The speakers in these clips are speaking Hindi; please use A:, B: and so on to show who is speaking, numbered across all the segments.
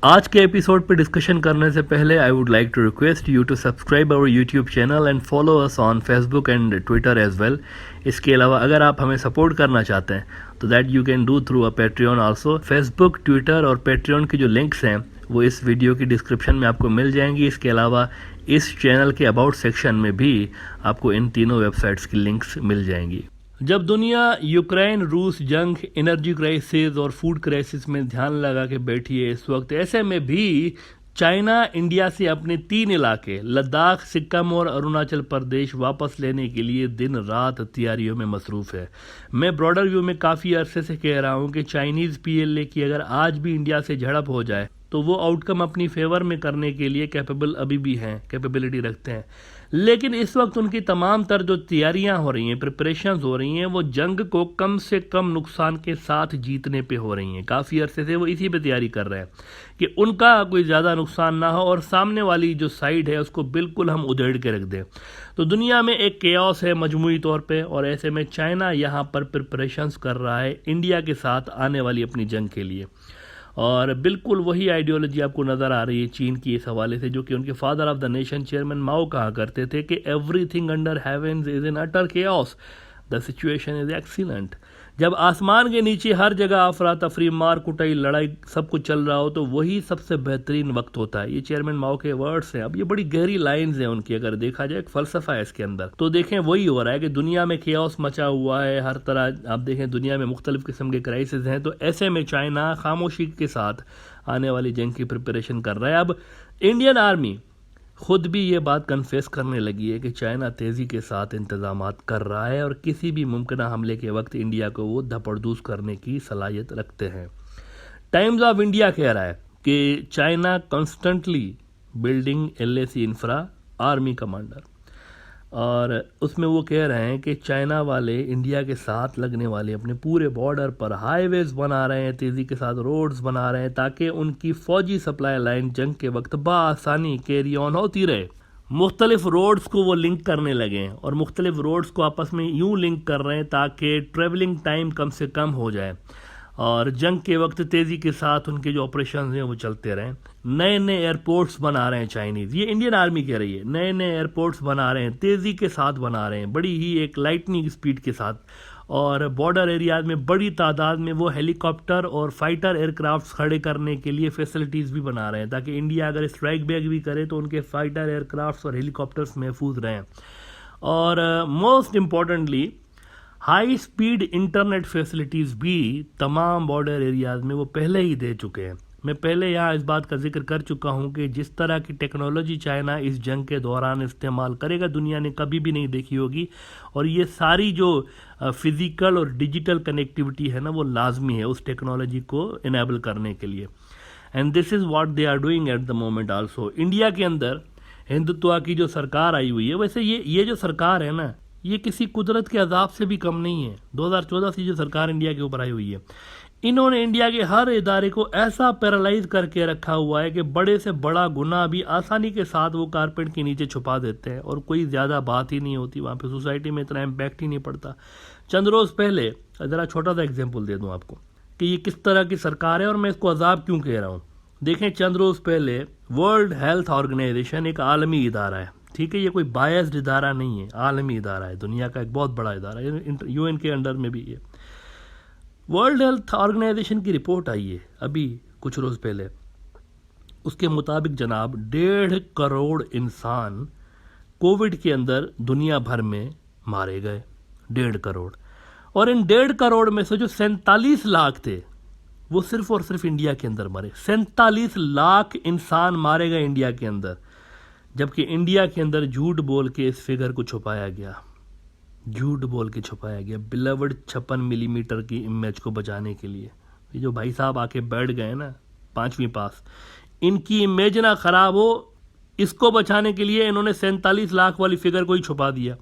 A: आज के एपिसोड पे डिस्कशन करने से पहले I would like to request you to subscribe our YouTube channel and follow us on Facebook and Twitter as well. इसके अलावा अगर आप हमें सपोर्ट करना चाहते हैं तो that you can do through a Patreon also. Facebook, Twitter और पेट्रियन की जो लिंक्स हैं वो इस वीडियो की डिस्क्रिप्शन में आपको मिल जाएंगी। इसके अलावा इस चैनल के अबाउट सेक्शन में भी आपको इन तीनों वेबसाइट्स की लिंक्स मिल जाएंगी। जब दुनिया यूक्रेन रूस जंग, एनर्जी क्राइसिस और फूड क्राइसिस में ध्यान लगा के बैठी है इस वक्त, ऐसे में भी चाइना इंडिया से अपने 3 इलाके लद्दाख, सिक्किम और अरुणाचल प्रदेश वापस लेने के लिए दिन रात तैयारियों में मसरूफ़ है। मैं ब्रॉडर व्यू में काफ़ी अरसे से कह रहा हूँ कि चाइनीज़ पीएलए की अगर आज भी इंडिया से झड़प हो जाए तो वो आउटकम अपनी फेवर में करने के लिए कैपेबल अभी भी हैं, कैपेबिलिटी रखते हैं। लेकिन इस वक्त उनकी तमाम तर जो तैयारियां हो रही हैं, प्रिपरेशंस हो रही हैं, वो जंग को कम से कम नुकसान के साथ जीतने पे हो रही हैं। काफ़ी अरसे से वो इसी पे तैयारी कर रहे हैं कि उनका कोई ज़्यादा नुकसान ना हो और सामने वाली जो साइड है उसको बिल्कुल हम उधेड़ के रख दें। तो दुनिया में एक केओस है मजमूई तौर पे, और ऐसे में चाइना यहाँ पर प्रिपरेशंस कर रहा है इंडिया के साथ आने वाली अपनी जंग के लिए। और बिल्कुल वही आइडियोलॉजी आपको नज़र आ रही है चीन की इस हवाले से, जो कि उनके father of the nation chairman Mao कहा करते थे कि everything under heavens is in utter chaos, the situation is excellent. जब आसमान के नीचे हर जगह अफरा तफरी, मार कुटाई, लड़ाई सब कुछ चल रहा हो तो वही सबसे बेहतरीन वक्त होता है। ये चेयरमैन माओ के वर्ड्स हैं। अब ये बड़ी गहरी लाइंस हैं उनकी, अगर देखा जाए एक फलसफा है इसके अंदर। तो देखें वही हो रहा है कि दुनिया में केओस मचा हुआ है हर तरह। आप देखें दुनिया में मुख्तलिफ किस्म के क्राइसिस हैं, तो ऐसे में चाइना खामोशी के साथ आने वाली जंग की प्रिपरेशन कर रहा है। अब इंडियन आर्मी खुद भी ये बात कन्फेस करने लगी है कि चाइना तेज़ी के साथ इंतजामात कर रहा है और किसी भी मुमकिन हमले के वक्त इंडिया को वो धपड़दूस करने की सलाहियत रखते हैं। टाइम्स ऑफ इंडिया कह रहा है कि China constantly building LAC infra army commander, और उसमें वो कह रहे हैं कि चाइना वाले इंडिया के साथ लगने वाले अपने पूरे बॉर्डर पर हाईवेज बना रहे हैं, तेज़ी के साथ रोड्स बना रहे हैं ताकि उनकी फ़ौजी सप्लाई लाइन जंग के वक्त बआसानी कैरी ऑन होती रहे। मुख्तलिफ रोड्स को वो लिंक करने लगे हैं और मुख्तलिफ रोड्स को आपस में यूँ लिंक कर रहे हैं ताकि ट्रेवलिंग टाइम कम से कम हो जाए और जंग के वक्त तेज़ी के साथ उनके जो ऑपरेशन हैं वो चलते रहें। नए नए एयरपोर्ट्स बना रहे हैं चाइनीज़, ये इंडियन आर्मी कह रही है, नए नए एयरपोर्ट्स बना रहे हैं, तेज़ी के साथ बना रहे हैं, बड़ी ही एक लाइटनिंग स्पीड के साथ। और बॉर्डर एरियाज में बड़ी तादाद में वो हेलीकॉप्टर और फाइटर एयरक्राफ्ट खड़े करने के लिए फैसिलिटीज़ भी बना रहे हैं ताकि इंडिया अगर स्ट्राइक बैक भी करे तो उनके फाइटर एयरक्राफ्ट और हेलीकॉप्टर्स महफूज रहें। और most importantly high speed internet facilities भी तमाम बॉर्डर एरियाज़ में वो पहले ही दे चुके हैं। मैं पहले यहाँ इस बात का जिक्र कर चुका हूँ कि जिस तरह की टेक्नोलॉजी चाइना इस जंग के दौरान इस्तेमाल करेगा दुनिया ने कभी भी नहीं देखी होगी, और ये सारी जो फिज़िकल और डिजिटल कनेक्टिविटी है ना वो लाजमी है उस टेक्नोलॉजी को इनेबल करने के लिए। And this is what they are doing at the moment also. India के अंदर हिंदुत्व की जो सरकार आई हुई है, वैसे ये जो सरकार है ना ये किसी कुदरत के अजाब से भी कम नहीं है। 2014 से जो सरकार इंडिया के ऊपर आई हुई है, इन्होंने इंडिया के हर इदारे को ऐसा पैरालाइज करके रखा हुआ है कि बड़े से बड़ा गुनाह भी आसानी के साथ वो कारपेट के नीचे छुपा देते हैं और कोई ज़्यादा बात ही नहीं होती, वहाँ पे सोसाइटी में इतना इम्पैक्ट ही नहीं पड़ता। चंद रोज़ पहले ज़रा छोटा सा एग्जाम्पल दे दूँ आपको कि ये किस तरह की सरकार है और मैं इसको अजाब क्यों कह रहा हूँ। देखें, चंद रोज़ पहले वर्ल्ड हेल्थ ऑर्गेनाइजेशन एक आलमी इदारा है, ठीक है, ये कोई बायस्ड इदारा नहीं है, आलमी इदारा है, दुनिया का एक बहुत बड़ा इदारा है, यूएन के अंडर में भी है। वर्ल्ड हेल्थ ऑर्गेनाइजेशन की रिपोर्ट आई है अभी कुछ रोज़ पहले। उसके मुताबिक जनाब 1.5 करोड़ इंसान कोविड के अंदर दुनिया भर में मारे गए, 1.5 करोड़। और इन 1.5 करोड़ में से जो 47 लाख थे वो सिर्फ और सिर्फ इंडिया के अंदर मरे। 47 लाख इंसान मारे गए इंडिया के अंदर, जबकि इंडिया के अंदर झूठ बोल के इस फिगर को छुपाया गया, झूठ बोल के छुपाया गया बिलवड 56 मिलीमीटर की इमेज को बचाने के लिए। ये जो भाई साहब आके बैठ गए ना 5वीं पास, इनकी इमेज ना ख़राब हो, इसको बचाने के लिए इन्होंने 47 लाख वाली फिगर को ही छुपा दिया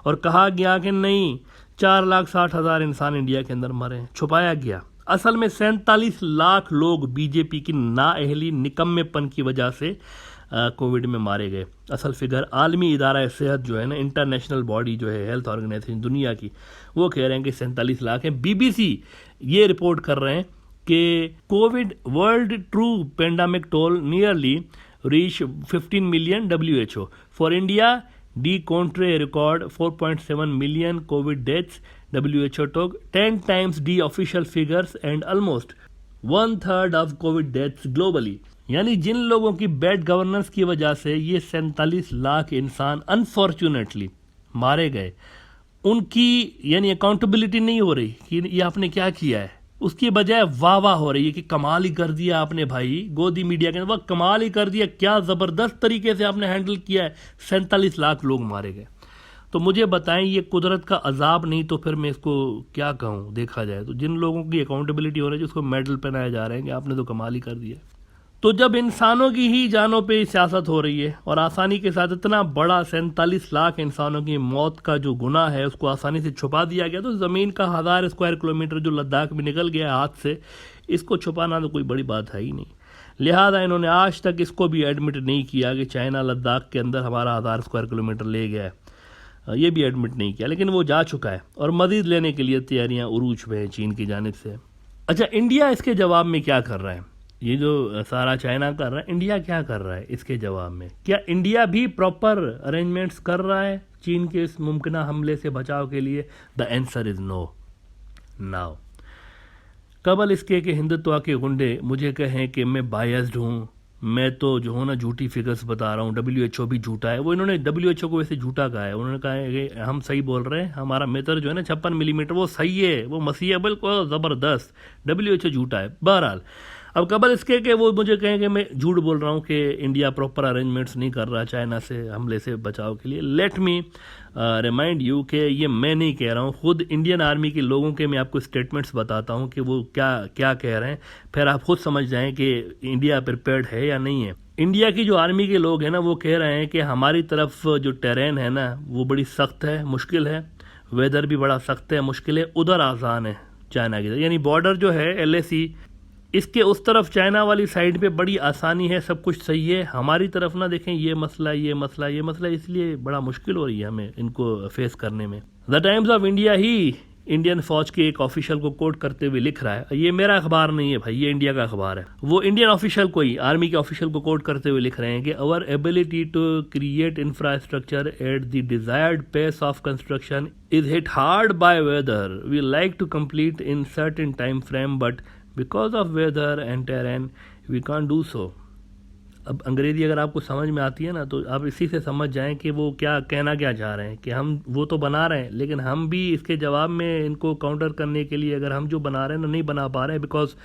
A: और कहा गया कि नहीं 4,60,000 इंसान इंडिया के अंदर मरे हैं, छुपाया गया। असल में 47 लाख लोग बीजेपी की नाअहली निकम्मेपन की वजह से कोविड में मारे गए। असल फिगर आलमी इदारा सेहत जो है ना, इंटरनेशनल बॉडी जो है हेल्थ ऑर्गेनाइजेशन दुनिया की, वो कह रहे हैं कि 47 लाख है। बीबीसी ये रिपोर्ट कर रहे हैं कि Covid world true pandemic toll nearly reach 15 million WHO. For India, the country record 4.7 million COVID deaths. WHO took 10 times the official figures and almost 1/3 of COVID deaths globally. यानी जिन लोगों की बैड गवर्नेंस की वजह से ये 47 लाख इंसान अनफॉर्चुनेटली मारे गए, उनकी यानी अकाउंटेबिलिटी नहीं हो रही कि ये आपने क्या किया है, उसकी बजाय वाह वाह हो रही है कि कमाल ही कर दिया आपने भाई। गोदी मीडिया के अंदर कमाल ही कर दिया, क्या ज़बरदस्त तरीके से आपने हैंडल किया है, 47 लाख लोग मारे गए। तो मुझे बताएं, ये कुदरत का अजाब नहीं तो फिर मैं इसको क्या कहूँ। देखा जाए तो जिन लोगों की अकाउंटेबिलिटी हो रही है उसको मेडल पहनाए जा रहे हैं कि आपने तो कमाल ही कर दिया। तो जब इंसानों की ही जानों पे सियासत हो रही है और आसानी के साथ इतना बड़ा 47 लाख इंसानों की मौत का जो गुनाह है उसको आसानी से छुपा दिया गया, तो ज़मीन का 1000 स्क्वायर किलोमीटर जो लद्दाख में निकल गया हाथ से, इसको छुपाना तो कोई बड़ी बात है ही नहीं। लिहाजा इन्होंने आज तक इसको भी एडमिट नहीं किया कि चाइना लद्दाख के अंदर हमारा 1000 स्क्वायर किलोमीटर ले गया है, ये भी एडमिट नहीं किया, लेकिन वो जा चुका है और मज़ीद लेने के लिए तैयारियाँ उरूज में हैं चीन की जानिब से। अच्छा, इंडिया इसके जवाब में क्या कर रहा है? ये जो सारा चाइना कर रहा है, इंडिया क्या कर रहा है इसके जवाब में? क्या इंडिया भी प्रॉपर अरेंजमेंट्स कर रहा है चीन के इस मुमकिन हमले से बचाव के लिए? The answer is no. Now कबल इसके कि हिंदुत्व के गुंडे मुझे कहें कि मैं बायस्ड हूँ, मैं तो जो हूँ ना झूठी फिगर्स बता रहा हूँ, WHO भी झूठा है। वो इन्होंने WHO को वैसे झूठा कहा है, उन्होंने कहा है कि हम सही बोल रहे हैं, हमारा मीटर जो है ना 56 मिलीमीटर वो सही है, वो मसीह है बिल्कुल ज़बरदस्त, WHO झूठा है। बहरहाल अब कबल इसके कि वो मुझे कहें कि मैं झूठ बोल रहा हूँ कि इंडिया प्रॉपर अरेंजमेंट्स नहीं कर रहा चाइना से हमले से बचाव के लिए, लेट मी रिमाइंड यू कि ये मैं नहीं कह रहा हूँ, खुद इंडियन आर्मी के लोगों के मैं आपको स्टेटमेंट्स बताता हूँ कि वो क्या क्या कह रहे हैं, फिर आप खुद समझ जाएं कि इंडिया प्रिपेयर्ड है या नहीं है। इंडिया की जो आर्मी के लोग हैं ना, वो कह रहे हैं कि हमारी तरफ जो टेरेन है ना वो बड़ी सख्त है, मुश्किल है, वेदर भी बड़ा सख्त है, मुश्किल है, उधर आसान है चाइना की तरफ, यानी बॉर्डर जो है LAC इसके उस तरफ चाइना वाली साइड पे बड़ी आसानी है, सब कुछ सही है। हमारी तरफ ना देखें ये मसला ये मसला ये मसला, इसलिए बड़ा मुश्किल हो रही है हमें इनको फेस करने में। The times of India he Indian फौज के एक ऑफिशियल को कोट करते हुए लिख रहा है, ये मेरा अखबार नहीं है भाई, ये इंडिया का अखबार है, वो इंडियन ऑफिशियल को ही आर्मी के ऑफिशियल को कोट करते हुए लिख रहे हैं कि our ability to create infrastructure at the desired pace of construction is hit hard by weather, we like to complete in certain time frame but because of weather and terrain we can't do so. अब अंग्रेज़ी अगर आपको समझ में आती है ना तो आप इसी से समझ जाएं कि वो क्या कहना क्या चाह रहे हैं, कि हम वो तो बना रहे हैं लेकिन हम भी इसके जवाब में इनको काउंटर करने के लिए अगर हम जो बना रहे हैं ना नहीं बना पा रहे हैं, बिकॉज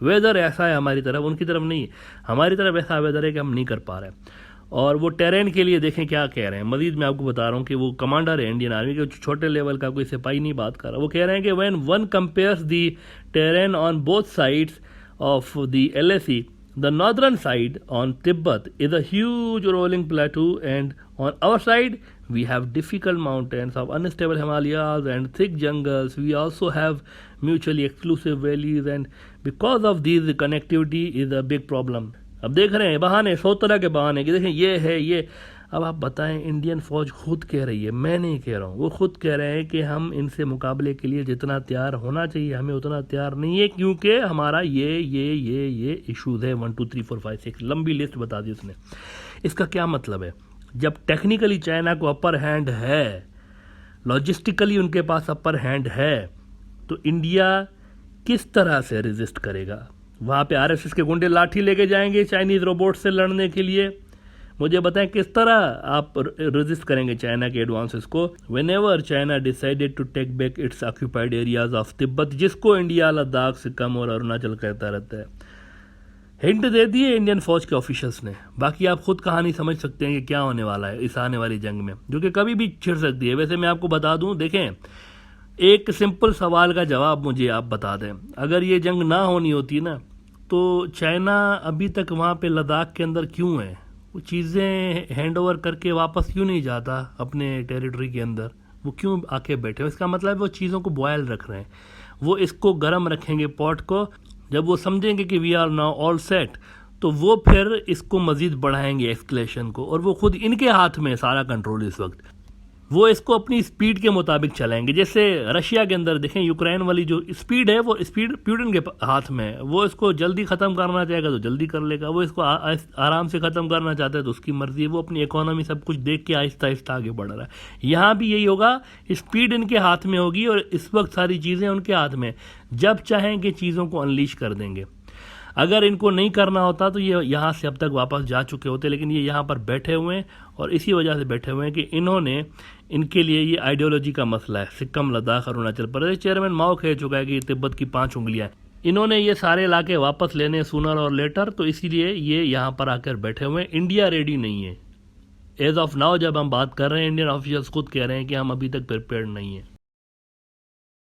A: वेदर ऐसा है हमारी तरफ, उनकी तरफ नहीं है, हमारी तरफ ऐसा वेदर है कि हम नहीं कर पा रहे हैं। और वो टेरेन के लिए देखें क्या कह रहे हैं, मजीद मैं आपको बता रहा हूँ कि वो कमांडर है इंडियन आर्मी के, छोटे लेवल का कोई सिपाही नहीं बात कर रहा, वो कह रहे हैं कि when one compares the terrain on both sides of the LAC, the northern side on Tibet is a huge rolling plateau and on our side we have difficult mountains of unstable Himalayas and thick jungles. We also have mutually exclusive valleys and because of these connectivity is a big problem. अब देख रहे हैं बहाने, 100 तरह के बहाने कि देखें ये है ये। अब आप बताएं, इंडियन फौज खुद कह रही है, मैं नहीं कह रहा हूँ, वो खुद कह रहे हैं कि हम इनसे मुकाबले के लिए जितना तैयार होना चाहिए हमें उतना तैयार नहीं है, क्योंकि हमारा ये इशूज़ है 1 2 3 4 5 6 लंबी लिस्ट बता दी उसने। इसका क्या मतलब है? जब टेक्निकली चाइना को अपर हैंड है, लॉजिस्टिकली उनके पास अपर हैंड है, तो इंडिया किस तरह से रेजिस्ट करेगा? वहाँ पे RSS के गुंडे लाठी लेके जाएंगे चाइनीज़ रोबोट से लड़ने के लिए? मुझे बताएं किस तरह आप रेजिस्ट करेंगे चाइना के एडवांसेस को? Whenever China decided to take back its occupied areas of Tibet, जिसको इंडिया लद्दाख सिक्किम और अरुणाचल कहता रहता है। हिंट दे दिए इंडियन फौज के ऑफिशियल्स ने, बाकी आप खुद कहानी समझ सकते हैं कि क्या होने वाला है इस आने वाली जंग में, जो कि कभी भी छिड़ सकती है। वैसे मैं आपको बता दूं, देखें एक सिंपल सवाल का जवाब मुझे आप बता दें, अगर ये जंग ना होनी होती ना तो चाइना अभी तक वहाँ पे लद्दाख के अंदर क्यों है? वो चीज़ें हैंड ओवर करके वापस क्यों नहीं जाता अपने टेरिटरी के अंदर? वो क्यों आके बैठे? इसका मतलब वो चीज़ों को बॉयल रख रहे हैं, वो इसको गर्म रखेंगे पॉट को, जब वो समझेंगे कि we are now all set तो वो फिर इसको मज़ीद बढ़ाएंगे एस्केलेशन को, और वो खुद इनके हाथ में सारा कंट्रोल इस वक्त। वो इसको अपनी स्पीड के मुताबिक चलाएंगे। जैसे रशिया के अंदर देखें, यूक्रेन वाली जो स्पीड है वो स्पीड पुतिन के हाथ में है। वो इसको जल्दी ख़त्म करना चाहेगा तो जल्दी कर लेगा, वो इसको आराम से ख़त्म करना चाहता है तो उसकी मर्ज़ी है। वो अपनी इकोनॉमी सब कुछ देख के आहिस्ता आहिस्ता आगे बढ़ रहा है। यहाँ भी यही होगा, स्पीड इनके हाथ में होगी और इस वक्त सारी चीज़ें उनके हाथ में, जब चाहेंगे चीज़ों को अनलीश कर देंगे। अगर इनको नहीं करना होता तो ये यहाँ से अब तक वापस जा चुके होते, लेकिन ये यहाँ पर बैठे हुए हैं और इसी वजह से बैठे हुए हैं कि इन्होंने, इनके लिए ये आइडियोलॉजी का मसला है। सिक्किम, लद्दाख, अरुणाचल प्रदेश, चेयरमैन माओ कह चुका है कि तिब्बत की 5 उंगलियां हैं। इन्होंने ये सारे इलाके वापस लेने सूनर और लेटर, तो इसीलिए ये यहाँ पर आकर बैठे हुए हैं। इंडिया रेडी नहीं है एज ऑफ नाउ। जब हम बात कर रहे हैं, इंडियन ऑफिशियल्स खुद कह रहे हैं कि हम अभी तक प्रिपेयर्ड नहीं है।